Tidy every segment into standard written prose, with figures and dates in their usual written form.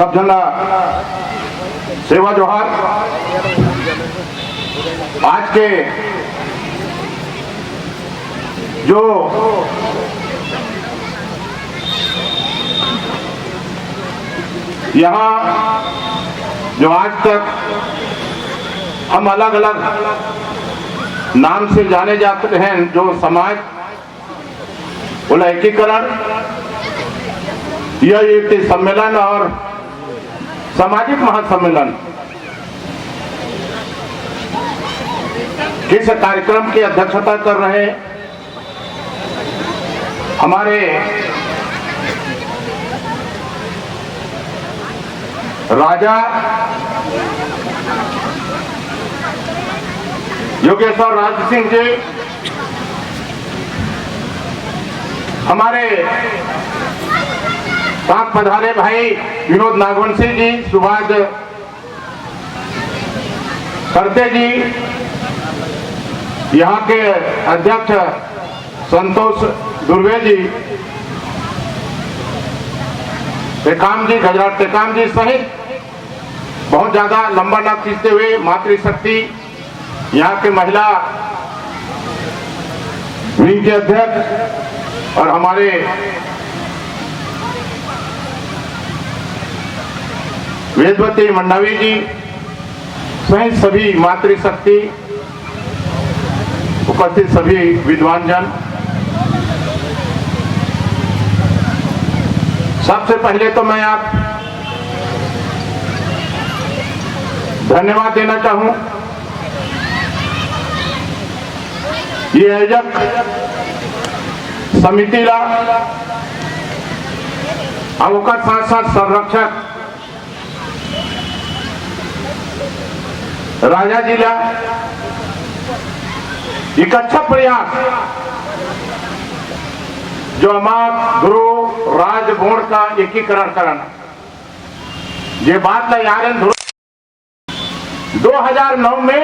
सब जना सेवा जोहार। आज के जो यहाँ जो आज तक हम अलग अलग नाम से जाने जाते हैं, जो समाज बोला एकीकरण, यह एक सम्मेलन और सामाजिक महासम्मेलन किस कार्यक्रम की अध्यक्षता कर रहे हमारे राजा योगेश्वर राज सिंह जी, हमारे साथ पधारे भाई विनोद नागवंशी जी, सुभाष करते जी, यहाँ के अध्यक्ष संतोष दुर्वे जी, टेकाम जी, गजराज टेकाम जी सहित बहुत ज्यादा लंबा ना खींचते हुए मातृशक्ति यहाँ के महिला विंग के अध्यक्ष और हमारे वेदवती मंडावी जी सहित सभी मातृशक्ति, उपस्थित सभी विद्वान जन, सबसे पहले तो मैं आप धन्यवाद देना चाहूं ये आयोजक समिति ला और साथ साथ संरक्षक राजा जिला एक अच्छा प्रयास जो हमारा गुरु राजगुण का एकीकरण करना, ये बात ला यार 2009 में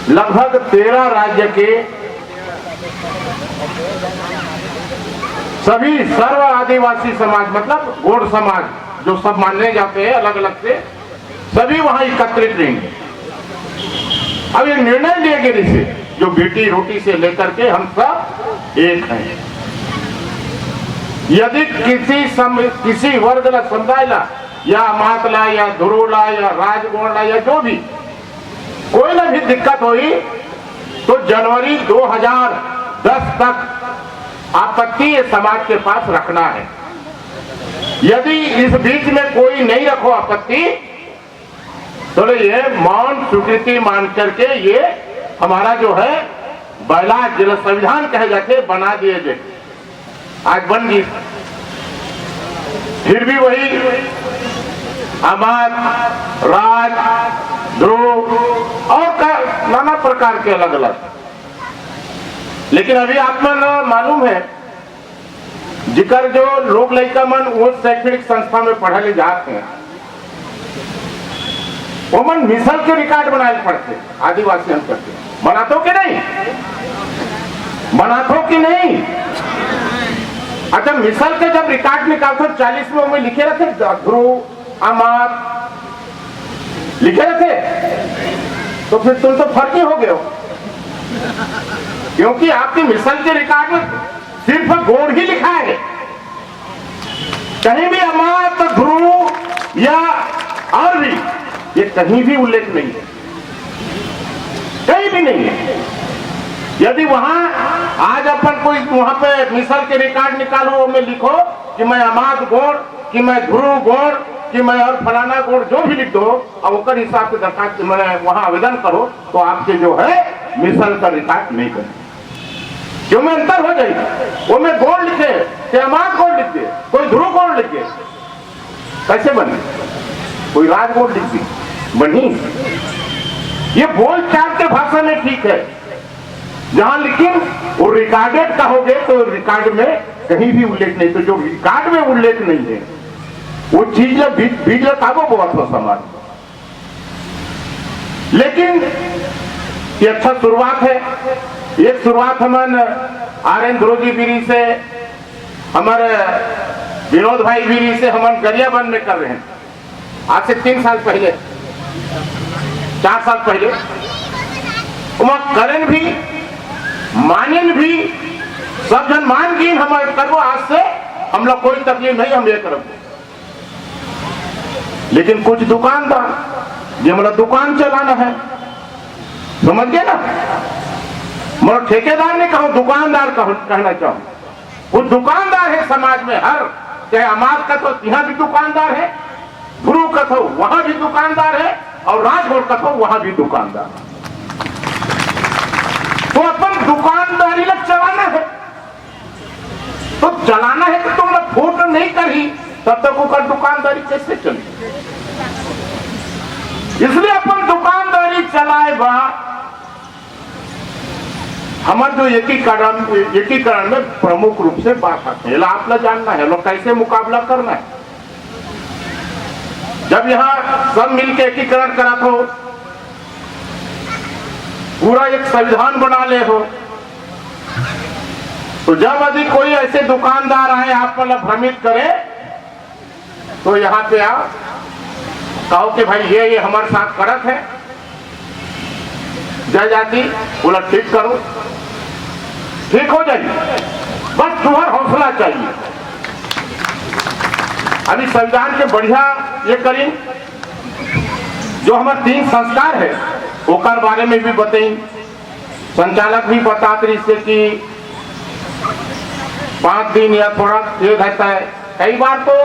लगभग 13 राज्य के सभी सर्व आदिवासी समाज, मतलब गोंड समाज जो सब मानने जाते हैं अलग अलग से, सभी वहां एकत्रित रहेंगे। अब ये निर्णय लिए गए से जो बेटी रोटी से लेकर के हम सब एक हैं। यदि किसी वर्ग ला, समुदाय ला, या मात ला, या ध्रुव ला, या राजगुण ला, या जो भी कोई ना भी दिक्कत हुई तो जनवरी 2010 तक आपत्ति समाज के पास रखना है। यदि इस बीच में कोई नहीं रखो आपत्ति तो ये मौन स्वीकृति मान करके ये हमारा जो है बैला जिला संविधान कहे जाते बना दिए गए। आज बन गई, फिर भी वही अमर, राज, ध्रुव और नाना प्रकार के अलग अलग। लेकिन अभी आप मन मालूम है जिकर जो लोग लड़का मन वो शैक्षणिक संस्था में पढ़े जाते हैं, वो मन मिसल के रिकॉर्ड बनाए पड़ते आदिवासी हम करते बनातो कि नहीं, बनातो कि नहीं। अच्छा, मिसल के जब रिकॉर्ड निकालते 40 में लिखे रहते ध्रुव, अमर लिखे रहते, तो फिर तुम तो फर्क ही हो गए हो, क्योंकि आपके मिसल के रिकॉर्ड में सिर्फ गोड़ ही लिखा है, कहीं भी अमर, ध्रुव या और भी ये कहीं भी उल्लेख नहीं है, कहीं भी नहीं है। यदि वहां आज अपन कोई वहां पे मिसल के रिकॉर्ड निकालो, में लिखो कि मैं अमाद गोड़, कि मैं ध्रुव गोड़, कि मैं और फलाना गोड़, जो भी लिख दो अब उकर हिसाब से दरखास्त मैं वहां आवेदन करो तो आपके जो है मिसल का रिकॉर्ड नहीं करें, क्यों में अंतर हो जाएगा। वो में गोड़ लिखे कि अमाद गोड़ लिख दे, कोई ध्रुव गोड़ लिख दे, कैसे बने, कोई राज गोड़ लिख दी बनी। ये बोल चाल के भाषा में ठीक है जहां, लेकिन वो रिकॉर्डेड कहोगे तो रिकॉर्ड में कहीं भी उल्लेख नहीं, तो जो रिकॉर्ड में उल्लेख नहीं है वो चीज बीज लगाओ बहुत हो समाज। लेकिन ये अच्छा शुरुआत है, ये शुरुआत हमन आर्यन ध्रुव जी गिरी से हमारे विनोद भाई भी इसे हम गरियाबंद में कर रहे हैं। आज से 3 साल पहले 4 साल पहले वहां करें भी मानन भी सब जन मान गई हम करो। आज से हम लोग कोई तकलीफ नहीं, हम ये करेंगे। लेकिन कुछ दुकानदार ये मतलब दुकान चलाना है, समझ गए ना। मतलब ठेकेदार ने कहा, दुकानदार कहना चाहूं। वो दुकानदार है समाज में, हर चाहे अमार का तो यहाँ भी दुकानदार है, गुरु का तो वहां भी दुकानदार है, और राजगोड़ का तो वहां भी दुकानदार है। तो अपन दुकानदारी लग चलाना है, तो चलाना है तो तुम लोग फूट नहीं करी तब तक ऊपर दुकानदारी कैसे चली। इसलिए अपन दुकानदारी चलाए बा हमारे जो एकीकरण में प्रमुख रूप से बात आते हैं। आप लोग जानना है लोग कैसे मुकाबला करना है। जब यहाँ सब मिलकर एकीकरण करा तो पूरा एक संविधान बना ले हो, तो जब यदि कोई ऐसे दुकानदार आए आप मतलब भ्रमित करे तो यहाँ पे आओ, कहो कि भाई ये हमारे साथ करत है, जय जाति बोला ठीक करो, ठीक हो जाएगी। बस तुम्हारा हौसला चाहिए। अभी संविधान के बढ़िया ये करी जो हमारे 3 संस्कार है ओकर बारे में भी बताई। संचालक भी बताते इससे कि 5 दिन या थोड़ा ये रहता है, कई बार तो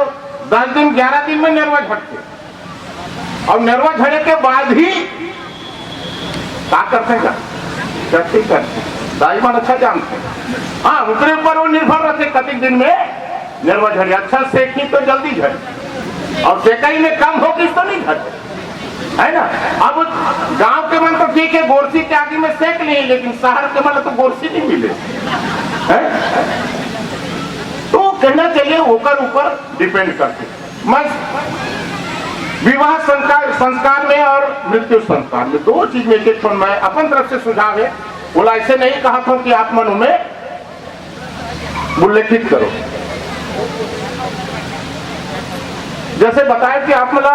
10 दिन 11 दिन में निर्वा झड़ते, और निर्वा झड़े के बाद ही क्या करते करते दाईमान अच्छा जानते। हाँ, उतरे ऊपर वो निर्भर रहते कतिक दिन में निर्वा झड़े। अच्छा सेकी तो जल्दी झड़े, और सेकाई में कम होगी तो नहीं झड़े, है ना। अब गांव के मन तो ठीक है, गोरसी के आगे में सेक लिए, लेकिन शहर के मन तो गोरसी नहीं मिले है? तो कहना चाहिए ऊपर डिपेंड करते। मैं विवाह संस्कार में और मृत्यु संस्कार में 2 चीज में एक मैं अपन तरफ से सुझाव है। बोला ऐसे नहीं कहा था कि आप मन में उल्लेखित करो। जैसे बताया कि आप मला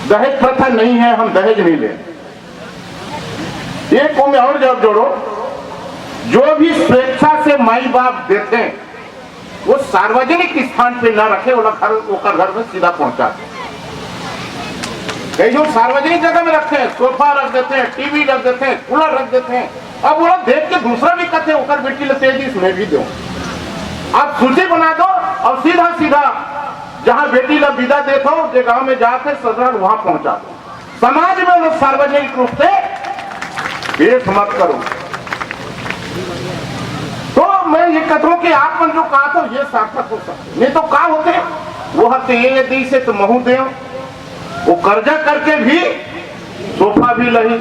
दहेज प्रथा नहीं है, हम दहेज नहीं ले। एक को में और जब जोड़ो, जो भी स्वेच्छा से माई बाप देते हैं वो सार्वजनिक स्थान पे न रखे, वो घर में सीधा पहुंचा दे। कई लोग सार्वजनिक जगह में रखते हैं, सोफा रख देते हैं, टीवी रख देते हैं, कूलर रख देते हैं। अब वो लोग देख के दूसरा भी कहते हैं ओकर बेटी ले तेजी इसमें भी दो। आप सूची बना दो और सीधा सीधा जहां बेटी ला विदा देते हो जो गांव में जाते ससुराल वहां पहुंचा दो। समाज में लोग सार्वजनिक रूप से पेश मत करो। तो मैं ये कहूं कि आप मन जो कहा तो ये सार्थक हो सकते, नहीं तो क्या होते वो हते ये दी से तो महू दे, वो कर्जा करके भी सोफा भी लही।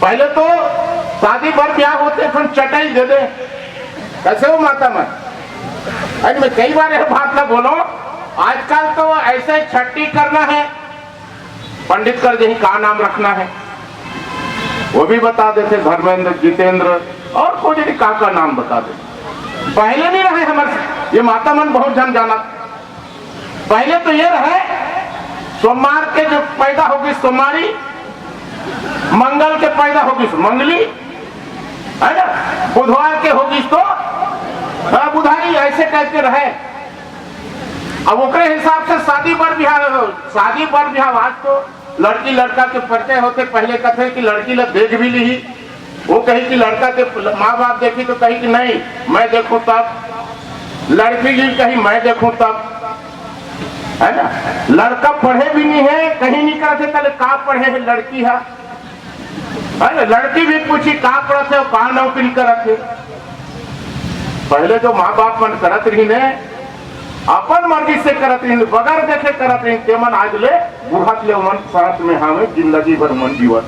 पहले तो शादी पर ब्याह होते फिर चटाई दे दे, कैसे हो माता मैं। आज मैं कई बार यह बात ना बोलो, आजकल तो ऐसे छट्टी करना है, पंडित कर जही का नाम रखना है वो भी बता देते, धर्मेंद्र जितेंद्र और कोई का नाम बता दे। पहले नहीं रहे हमारे ये माता मन बहुत जन जाना। पहले तो ये रहे सोमवार के जो पैदा होगी सोमवारी, मंगल के पैदा होगी मंगली, है ना, बुधवार के होगी तो बुधारी, ऐसे कहते रहे। अब ओकरे हिसाब से शादी पर बिहार आज तो लड़की लड़का के परिचय होते। पहले कहते कि लड़की लग देख भी ली, वो कही कि लड़का के माँ बाप देखी तो कही कि नहीं मैं देखूं तब, लड़की की कही मैं देखूं तब, है ना। लड़का पढ़े भी नहीं है, कहीं नहीं करते पहले का पढ़े है लड़की है ना। लड़की भी पूछी का पढ़ते हो, कहा नौकरी करते। पहले जो माँ बाप मन करत रही ने अपन मर्जी से करत रही, बगैर देखे करत रही, ते मन आज ले बुढ़त ले मन साथ में हमें जिंदगी भर मन जीवन।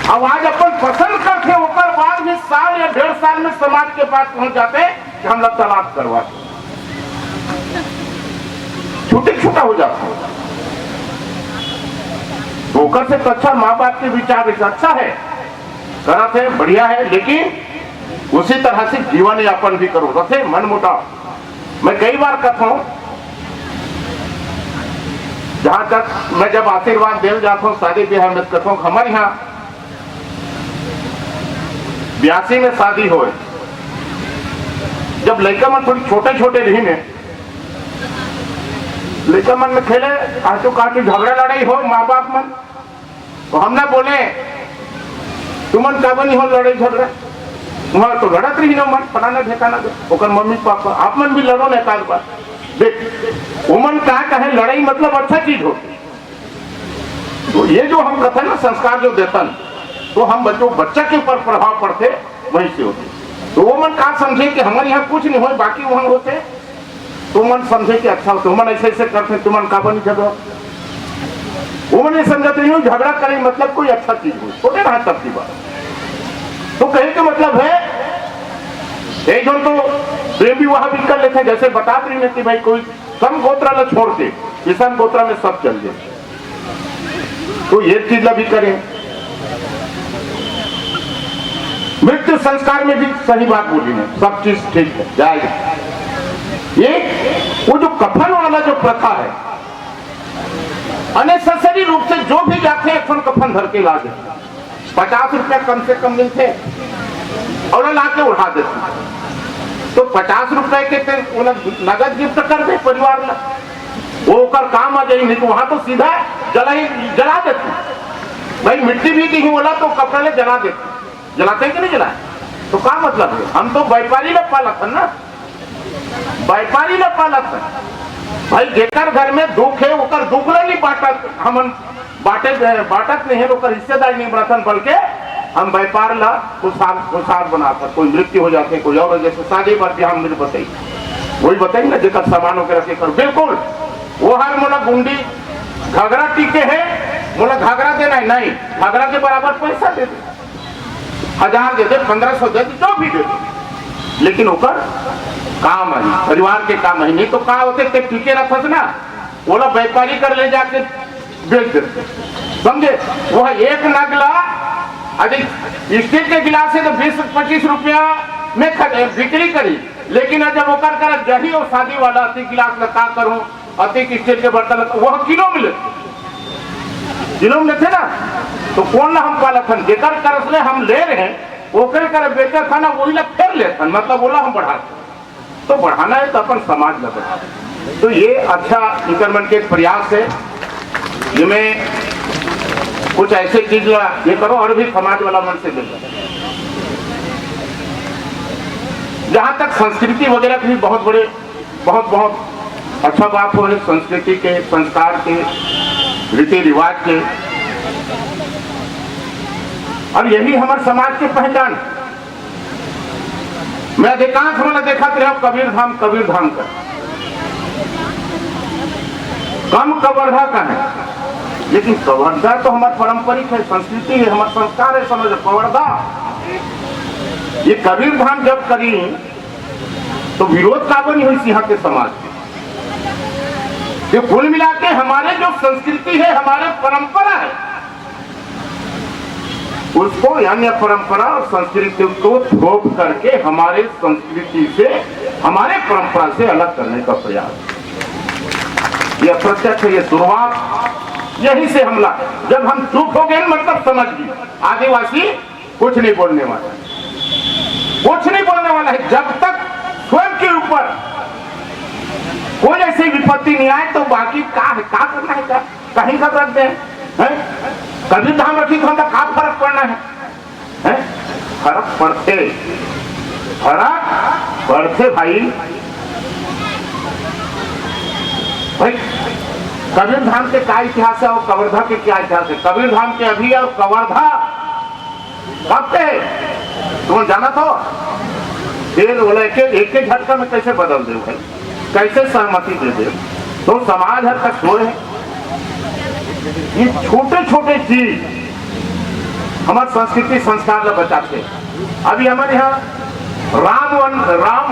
अब आज अपन पसंद करते ऊपर बाद भी साल या 1.5 साल में समाज के पास पहुंच जाते कि हम लोग तलाक करवाते, छूटा हो जाता। धोकर से तो अच्छा माँ बाप के विचार अच्छा है, करत है बढ़िया है, लेकिन उसी तरह से जीवन यापन भी करो, रखे मन मुटाव। मैं कई बार कहता हूं, जहां तक मैं जब आशीर्वाद दे जाता हूं शादी ब्याह में, कहता हूं हमारे यहाँ 82 में शादी हो, जब लड़का मन थोड़ी छोटे छोटे रही ने, लड़का मन में खेले काटू काटू झगड़ा लड़ाई हो माँ बाप मन, तो हमने बोले तुमन का नहीं हो लड़ाई झगड़ा, वहां तो लड़त रही ना मन फलाना ठेकाना ओकर मम्मी पापा आप मन भी लड़ो ना एकाध बार। देख उमन का कहे लड़ाई मतलब अच्छा चीज हो, तो ये जो हम कहते हैं ना संस्कार जो देतन, तो हम बच्चा के ऊपर प्रभाव पड़ते वहीं से होते। तो वो मन कहा समझे कि हमारे यहाँ कुछ नहीं हो, बाकी वहां होते, तो मन समझे कि अच्छा होते, मन ऐसे ऐसे करते, तुमन का बनी झगड़ा, वो मन समझते नहीं झगड़ा करें मतलब कोई अच्छा चीज हो, छोटे रहा तब की बात। तो कहे का मतलब है एक जन तो प्रेम विवाह भी कर लेते, जैसे बता रही है कि भाई कोई कम गोत्रा ला छोड़ के किसान गोत्रा में सब चल जाए, तो ये चीज ला भी करें। मृत्यु संस्कार में भी सही बात बोली है, सब चीज ठीक है जाएगा। ये वो जो कफन वाला जो प्रथा है, अनेसेसरी रूप से जो भी जाते हैं कफन धर के ला देते, 50 रुपया कम से कम मिलते और ला के उठा देते, तो 50 रुपए के नगद गिफ्ट कर दे परिवार ला, वो कर काम आ जाए, नहीं तो वहां तो सीधा जला देते। भाई मिट्टी भी दी बोला तो कपड़े ले जला देते, जलाते कि नहीं जलाए, तो क्या मतलब है, हम तो व्यापारी लोग पालत है ना, व्यापारी लोग पालत है भाई, जेकर घर में दुख है ओकर दुख नहीं बांटत, हम बांटत नहीं है, ओकर हिस्सेदारी नहीं बढ़तन, बल्कि हम व्यापार ला खुशहाल बनाता। कोई मृत्यु हो जाते, कोई और जैसे शादी पर भी हम बताइए, वही बताइए ना जेकर सामानों के रखे कर, बिल्कुल वो हर मोला गुंडी घाघरा टीके है, मोला घाघरा देना है, नहीं घाघरा के बराबर पैसा दे दे, 1000 दे दे, 1500 दे दे, जो भी दे दे, लेकिन ओकर काम है, परिवार के काम है, नहीं तो कहा होते टीके रखस ना, बोला व्यापारी कर ले जाके बेच देते, समझे। वो एक नगला अधिक स्टील के गिलास है तो 20-25 रुपया में बिक्री करी, लेकिन जब वो कर जही और शादी वाला अति गिलास लगा करूं, अति स्टील के बर्तन वह किलो में लेते ना, तो कौन ला हम पालथन जेकर करसले हम ले रहे हैं, ओकरे कर बेचा था ना, वही ला फिर लेथन, मतलब बोला हम बढ़ाते, तो बढ़ाना है तो अपन समाज में बढ़ा। तो ये अच्छा इंटरमेंट के प्रयास है, जिसमें कुछ ऐसे चीज ये करो और भी समाज वाला मन से मिल जाए। जहां तक संस्कृति वगैरह की भी बहुत अच्छा बात हो रही, संस्कृति के, संस्कार के, रीति रिवाज के, और यही हमारे समाज की पहचान। मैं अधिकांश मैंने देखा कि कबीर धाम का कम कवर्धा का है, लेकिन कवर्धा तो हमारा पारंपरिक है, संस्कृति है, हमारा संस्कार है, समझ कवर्धा। ये कबीर धाम जब करी तो विरोध का बनी हुई सिंह के समाज के, ये कुल मिला के हमारे जो संस्कृति है, हमारे परंपरा है, उसको अन्य परंपरा और संस्कृति को थोप करके हमारे संस्कृति से, हमारे परंपरा से अलग करने का प्रयास, यह प्रत्यक्ष है, ये शुरुआत यही से हमला। जब हम चुप हो गए मतलब समझ गए आदिवासी कुछ नहीं बोलने वाला है, कुछ नहीं बोलने वाला है, जब तक स्वयं के ऊपर कोई ऐसी विपत्ति नहीं आए, तो बाकी क्या करना है, क्या कहीं का रख दें, कबीर धाम रखी तो क्या फर्क पड़ना है? फर्क पड़ते भाई। कबीर धाम के क्या इतिहास है और कवर्धा के क्या इतिहास है? कबीर धाम के अभी और कवर्धा कब के तुम जाना था? तेल बोला एक झटका में कैसे बदल दे भाई, कैसे सहमति दे दे, तो समाज हद तक सोए है। ये छोटे छोटे चीज हमारे संस्कृति संस्कार ला बचाते। अभी हमारे यहाँ राम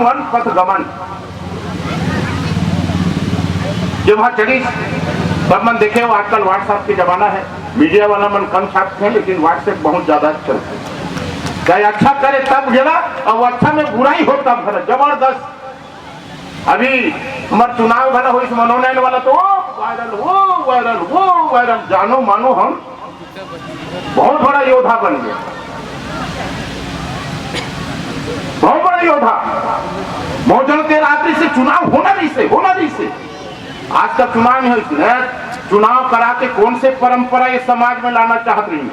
वन पथ गमन जो वहां चढ़ी, सब मन देखे हो, आजकल व्हाट्सएप के जमाना है, मीडिया वाला मन कम छापते हैं, लेकिन व्हाट्सएप बहुत ज्यादा चलते हैं। चाहे अच्छा करे तब गिरा और अच्छा में बुराई हो तब भरा जबरदस्त। अभी हमारे चुनाव भरा हो इस मनोनयन वाला तो वायरल जानो मानो हम बहुत बड़ा योद्धा बन गए, बहुत बड़ा योद्धा। बहुजन के रात्रि से चुनाव होना नहीं से आज तक चुनाव नहीं है। चुनाव करा के कौन से परंपरा ये समाज में लाना चाहत रही है।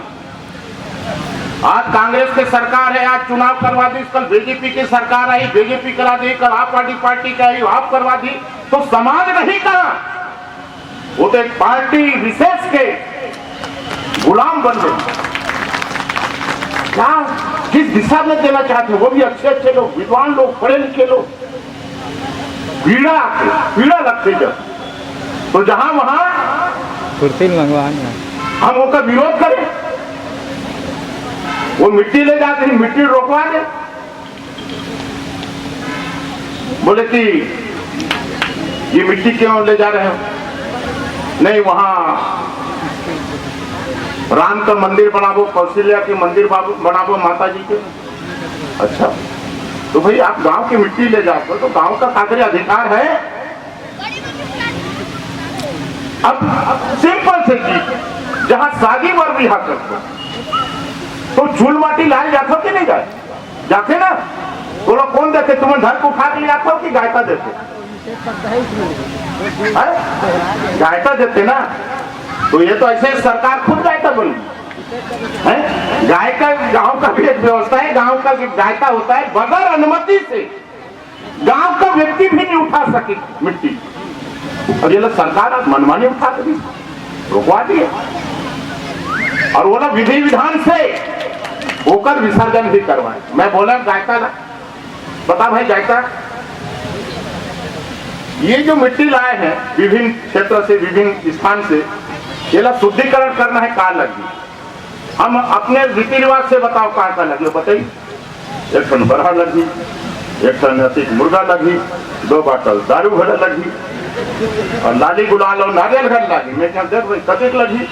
आज कांग्रेस की सरकार है, आज चुनाव करवा दी, कल बीजेपी की सरकार आई, बीजेपी करा दी, कल आप पार्टी का आई, आप करवा दी, तो समाज नहीं करा, वो तो एक पार्टी विशेष के गुलाम बन गए। क्या किस दिशा में देना चाहते हैं, वो भी अच्छे लोग, विद्वान लोग, पढ़े लिखे लोग, पीड़ा लगते जब, तो जहां वहां कुर्सी मंगवाना हम उनका विरोध करें, वो मिट्टी ले जाते हैं, मिट्टी रोकवा दे, बोले कि ये मिट्टी क्यों ले जा रहे हो, नहीं वहां राम का मंदिर बनाबो, कौशल्या के मंदिर बनाबो माता जी के। अच्छा तो भाई आप गांव की मिट्टी ले जाते हो तो गांव का कागज अधिकार है। अब सिंपल से चीज, जहां शादी वर विवाह करते तो चूल माटी लाए जाते हो कि नहीं जाते ना, तो लोग कौन देते, तुम्हें घर को उठा के ले आते हो कि गायता देते, गायता देते ना। तो ये तो ऐसे सरकार खुद गायता बनी है। गाय का गांव का भी एक व्यवस्था है, गांव का गायता होता है बगैर अनुमति से गांव का व्यक्ति भी नहीं उठा सके मिट्टी, और ये लोग सरकार आज मनमानी उठा दी, रुकवा दिए, और वो लोग विधि विधान से होकर विसर्जन भी करवाए। मैं बोला गायता ना, बता भाई गायता, ये जो मिट्टी लाए हैं विभिन्न क्षेत्र से, विभिन्न स्थान से, ये लोग शुद्धिकरण करना है, कार लगी, हम अपने रीति रिवाज से बताओ कार लगी, बताइए। एक टन बरहा लगी, एक टन अतिक मुर्गा लगी, 2 बाटल दारू भरा लगी, और लाली गुलाल और नारियल घर लगी। मैं क्या देख भाई कतिक लगी,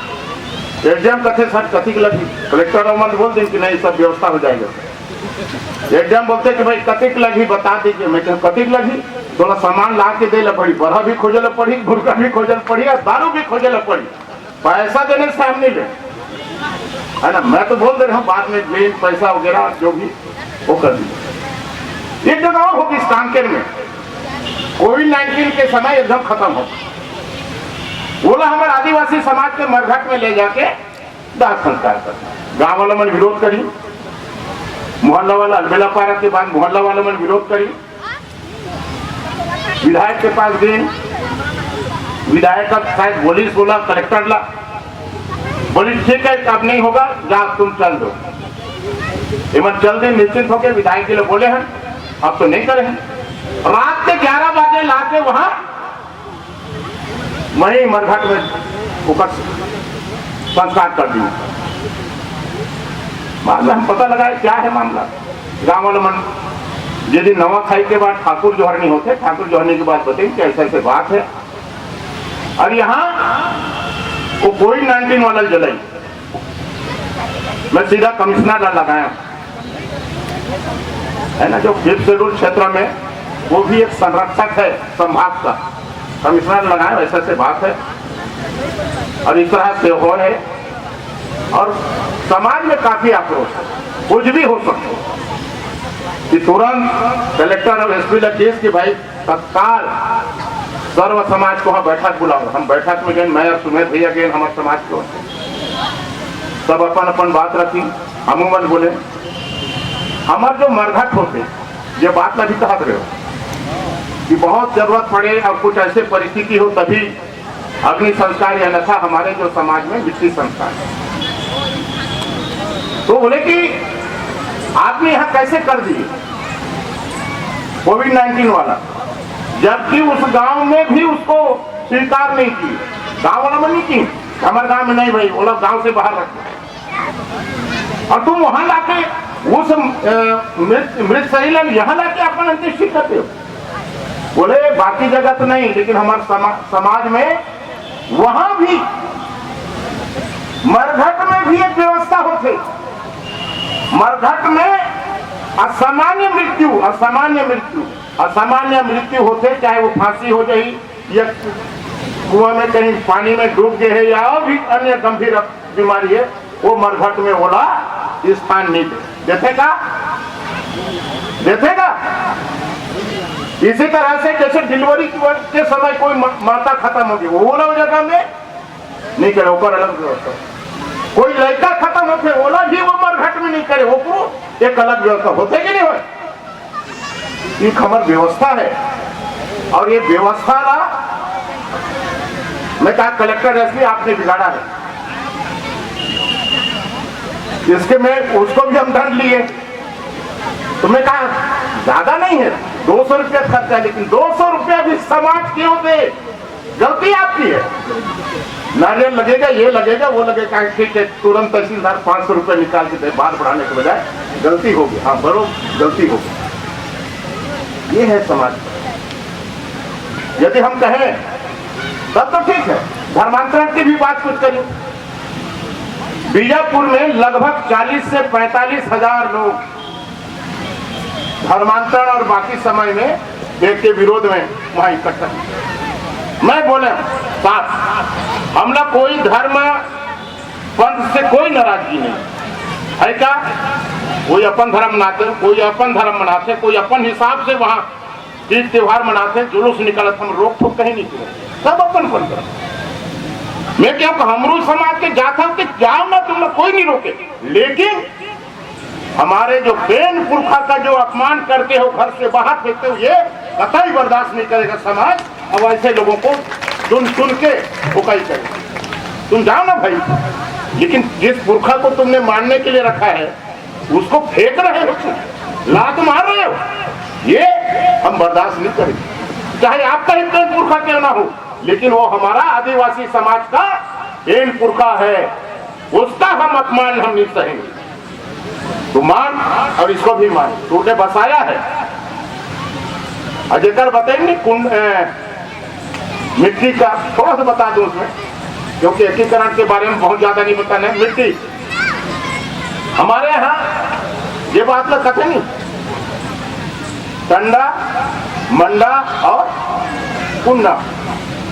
एग्जाम कथे सर कतिक लगी, कलेक्टर अमन बोल दें कि नहीं सब व्यवस्था हो जाएगा। एग्जाम बोलते कि भाई कतिक लगी बता दीजिए, मैं क्या कतिक लगी, थोड़ा सामान ला के दे पड़ी, बरहा भी खोजे पड़ी, मुर्गा भी खोजे पड़ी, और दारू भी खोजे पड़ी, पैसा देने से हम नहीं ले, है ना। मैं तो बोल दे रहा हूँ बाद में लेन पैसा वगैरह जो भी वो कर दी। एक जगह और होगी इस कांकेर में, कोविड-19 के समय एकदम खत्म हो, बोला हमारे आदिवासी समाज के मरघट में ले जाके दाह संस्कार कर, गांव वालों में विरोध करी, मोहल्ला वाला अलबेला पारा के बाद मोहल्ला वालों में विरोध करी, विधायक के पास गए, विधायक का शायद पुलिस बोला, कलेक्टर ला, बोली ठीक है अब नहीं होगा, जा तुम चल दो। इमन चल दे, निश्चिंत होकर विधायक के लिए बोले हैं अब तो नहीं करें। रात के 11 बजे लाके वहां वही मरघट में ऊपर संस्कार कर दिए। बाद में हम पता लगाए क्या है मामला। गांव वाले मन यदि नवा खाई के बाद ठाकुर जोहरनी होते, ठाकुर जोहरनी के बाद बताइए कि ऐसा ऐसे बात है। और यहाँ वो कोविड-19 वाला जलाई, मैं सीधा कमिश्नर लगाया है ना, जो 5th शेड्यूल क्षेत्र में वो भी एक संरक्षक है संभाग का, कमिश्नर लगाया, ऐसे ऐसे बात है और इस तरह से हो है। और समाज में काफी आक्रोश, कुछ भी हो सकता कि तुरंत कलेक्टर और एसपी केस की भाई तत्काल सर्व समाज को हम बैठक बुलाओ। हम बैठक में गए, मैं और सुमेर भैया गए हमारे समाज को, सब अपन अपन बात रखी। अमूमन बोले हमारे जो मरघट होते, ये बात में भी कहा रहे हो कि बहुत जरूरत पड़े और कुछ ऐसे परिस्थिति हो तभी अग्नि संस्कार या नशा हमारे जो समाज में मिट्टी संस्कार है। तो बोले कि आपने यहाँ कैसे कर दिए कोविड-19 वाला, जबकि उस गांव में भी उसको स्वीकार नहीं की, गांव वाला में नहीं की, हमारे गांव में नहीं भाई, वो लोग गांव से बाहर रखते, और तुम वहां लाके उस मृत शरीर यहाँ लाके अपन अंत्येष्टि करते हो। बोले बाकी जगह तो नहीं, लेकिन हमारे समाज में वहां भी मरघट में भी एक व्यवस्था होती, मरघट में असामान्य मृत्यु होते, चाहे वो फांसी हो जाए या कुआं में कहीं पानी में डूब गए है या और भी अन्य गंभीर बीमारी है, वो मरघट में बोला स्थान नहीं देखेगा। इसी तरह से जैसे डिलीवरी के समय कोई माता खत्म होगी, वो लोग जगह में नहीं करे, ऊपर अलग व्यवस्था। कोई लड़का खत्म होते ओला भी वो मरघट में नहीं करे, वो एक अलग व्यवस्था होते कि नहीं हो। ये खबर व्यवस्था है, और ये व्यवस्था ना मैं कहा कलेक्टर एसपी आपने बिगाड़ा है। इसके में उसको भी हम दंड लिए, तो मैं कहा ज्यादा नहीं है, 200 रुपया खर्चा है, लेकिन 200 रुपया भी समाज क्यों दे, गलती आपकी है। नारियल लगेगा, ये लगेगा, वो लगेगा, ठीक है, तुरंत तहसीलदार 500 रुपये निकाल के दे, बाल बढ़ाने के बजाय गलती होगी, हाँ बरो गलती होगी। ये है समाज। यदि हम कहें तब तो ठीक है, धर्मांतरण की भी बात कुछ करें। बीजापुर में लगभग 40 से 45 हजार लोग धर्मांतरण और बाकी समय में एक के विरोध में वहां इकट्ठा। मैं बोले साथ हम लोग कोई धर्म पंथ से कोई नाराजगी नहीं है क्या। कोई अपन धर्म मनाते, कोई अपन धर्म मनाते, कोई अपन हिसाब से वहां तीज त्योहार मनाते, जुलूस निकलत, हम रोक ठोक कहीं नहीं किए, सब अपन कर। मैं क्या हमरू समाज के जाता कि जाओ ना, तुम लोग कोई नहीं रोके, लेकिन हमारे जो बेन पुरखा का जो अपमान करते हो, घर से बाहर फेंकते हो, ये कतई बर्दाश्त नहीं करेगा समाज। अब ऐसे लोगों को सुन के उकाई करेगा। तुम जाओ ना भाई, लेकिन जिस पुरखा को तुमने मारने के लिए रखा है उसको फेंक रहे हो, लात मार रहे हो, ये हम बर्दाश्त नहीं करेंगे। चाहे आपका ही बेन पुरखा क्यों ना हो, लेकिन वो हमारा आदिवासी समाज का बेन पुरखा है, उसका हम अपमान हम नहीं सहेंगे। तो मान, और इसको भी मान, तूने बसाया है। अजयकर बताएंगे मिट्टी का थोड़ा सा बता दूं उसमें, क्योंकि एकीकरण के बारे में बहुत ज्यादा नहीं बताना है। मिट्टी हमारे यहाँ ये बात ना कथे नहीं, टंडा, मंडा और कुंडा।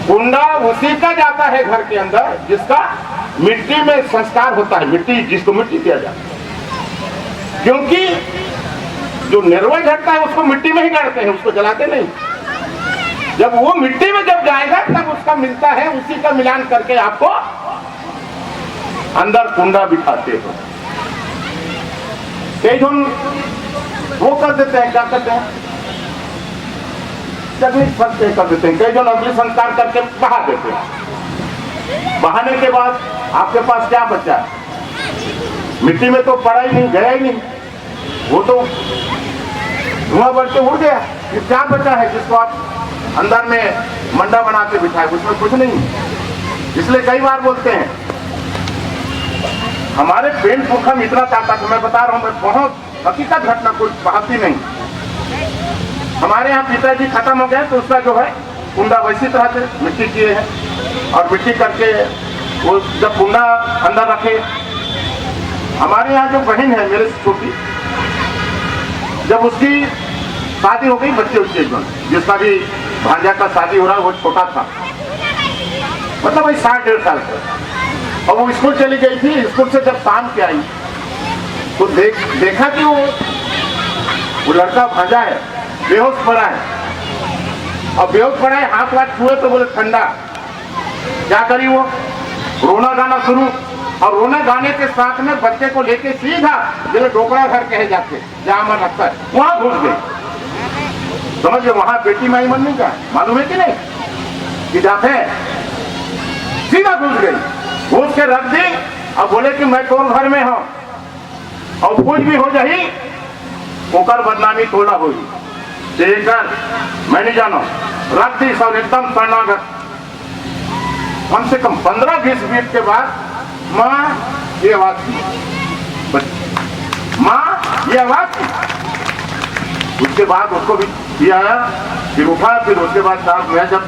कुंडा उसी का जाता है घर के अंदर जिसका मिट्टी में संस्कार होता है, मिट्टी जिसको मिट्टी दिया जाता है। क्योंकि जो निर्वय घटता है उसको मिट्टी में ही गाड़ते हैं, उसको जलाते नहीं। जब वो मिट्टी में जब जाएगा तब उसका मिलता है, उसी का मिलान करके आपको अंदर कुंडा बिठाते हो। कई जन वो कर देते हैं, क्या करते हैं, कर देते हैं। कई जन अग्नि संस्कार करके बहा देते हैं। बहाने के बाद आपके पास क्या बचा है? मिट्टी में तो पड़ा ही नहीं, गया ही नहीं, वो तो धुआं बढ़ के उड़ गया। फिर क्या बचा है जिसको आप अंदर में मंडा बनाते बिठाए? उसमें कुछ नहीं। इसलिए कई बार बोलते हैं हमारे पेन पुरखा में इतना ताकत, मैं बता रहा हूं, मैं बहुत हकीकत घटना कोई बहाती नहीं। हमारे यहाँ पिताजी खत्म हो गए तो उसका जो है कुंडा वैसी तरह से मिट्टी किए हैं, और मिट्टी करके वो जब कुंडा अंदर रखे। हमारे यहाँ जो बहन है मेरे छोटी, जब उसकी शादी हो गई, बच्चे उसके जिसका भी भांजा का शादी हो रहा है, वो छोटा था, मतलब वही 60-1.5 साल का, और वो स्कूल चली गई थी। स्कूल से जब शाम के आई तो देखा कि वो लड़का भांजा है, बेहोश पड़ा है, और बेहोश पड़ा है, हाथ वाथ छुए तो बोले ठंडा। क्या करी वो? रोना गाना शुरू, और रोने गाने के साथ में बच्चे को लेके सीधा जिन्हें डोकरा घर कहे जाते जहां मन रखता है वहां घुस गई। समझ गए? वहां बेटी माई मन नहीं का मालूम है कि नहीं, कि जाते सीधा घुस गई, घुस के रख दी, और बोले कि मैं तो घर में हूं, और कुछ भी हो जाही ओकर बदनामी थोड़ा हुई, मैं नहीं जाना, रख दी सब एकदम शरणागत। कम से कम 15-20 मिनट के बाद माँ ये आवाज की, माँ ये आवाज की। उसके बाद उसको भी आया, फिर उठा, फिर उसके बाद साहब मैं जब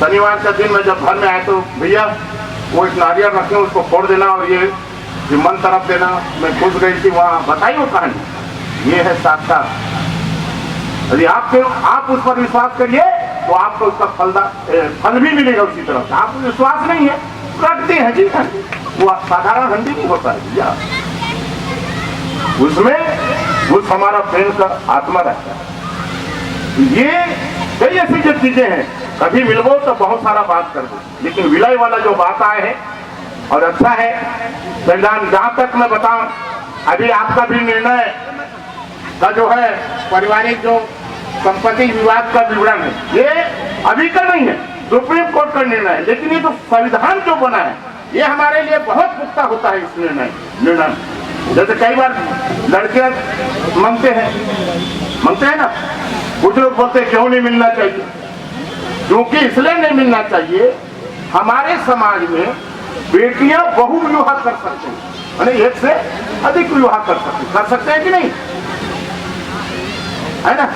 शनिवार का दिन में जब घर में आया तो भैया वो एक नारियल रखे उसको फोड़ देना, और ये कि मन तरफ देना, मैं घुस गई थी वहाँ, बताई वो कहानी। ये है साक्षात। यदि आप उस पर विश्वास करिए तो आपको उसका फल भी मिलेगा उसी तरह से। आपको विश्वास नहीं है, रखते हैं जी, वो साधारण हंडी नहीं होता है भैया, उसमें उस हमारा प्रेम का आत्मा रहता है। ये कई ऐसी जो चीजें हैं, कभी मिलबो तो बहुत सारा बात कर दो, लेकिन विलय वाला जो बात आए है और अच्छा है संविधान। जहां तक मैं बताऊं, अभी आपका भी निर्णय का जो है पारिवारिक जो संपत्ति विवाद का विवरण है, ये अभी का नहीं है, सुप्रीम कोर्ट का निर्णय है। लेकिन ये जो संविधान जो बना है, ये हमारे लिए बहुत पुख्ता होता है। इस निर्णय जैसे कई बार लड़के मांगते हैं ना, कुछ लोग बोलते हैं क्यों नहीं मिलना चाहिए, क्योंकि इसलिए नहीं मिलना चाहिए, हमारे समाज में बेटियां बहु विवाह कर सकते हैं, यानी एक से अधिक विवाह कर सकते हैं कि नहीं, है ना?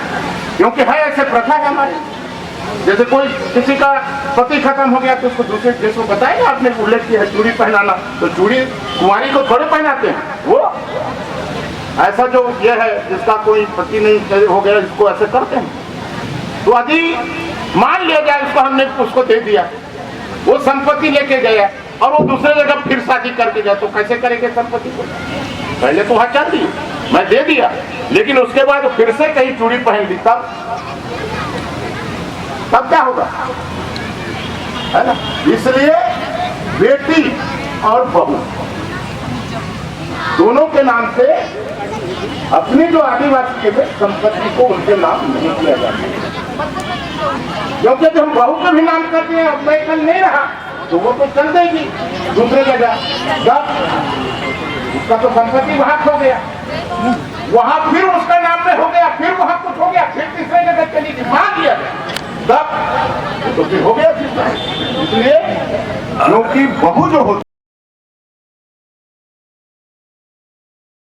क्योंकि है ऐसे प्रथा है हमारे। जैसे कोई किसी का पति खत्म हो गया तो उसको दूसरे जिसको बताएगा, आपने उल्लेख किया है चूड़ी पहनाना, तो चूड़ी कुंवारी को थोड़े पहनाते हैं, वो ऐसा जो ये है जिसका कोई पति नहीं हो गया, इसको ऐसे करते हैं। तो यदि मान लिया जाए उसको, हमने उसको दे दिया, वो संपत्ति लेके गया और वो दूसरे जगह फिर शादी करके गया, तो कैसे करेंगे संपत्ति को? पहले तो वहां चल दी, मैं दे दिया, लेकिन उसके बाद फिर से कहीं चूड़ी पहन ली, तब क्या होगा, है ना? इसलिए बेटी और बहू दोनों के नाम से अपनी जो आदिवासी के संपत्ति को उनके नाम नहीं किया जाता, क्योंकि जब हम बहू के भी नाम करते हैं, अब मैं कल नहीं रहा तो वो तो चल देगी दूसरे जगह, जब उसका तो संपत्ति वहां खो गया, वहां फिर उसका नाम में हो गया, फिर वहां कुछ हो गया, फिर तीसरे जगह चली गई, मान लिया गया, तब तो फिर हो गया। इसलिए क्योंकि बहू जो होती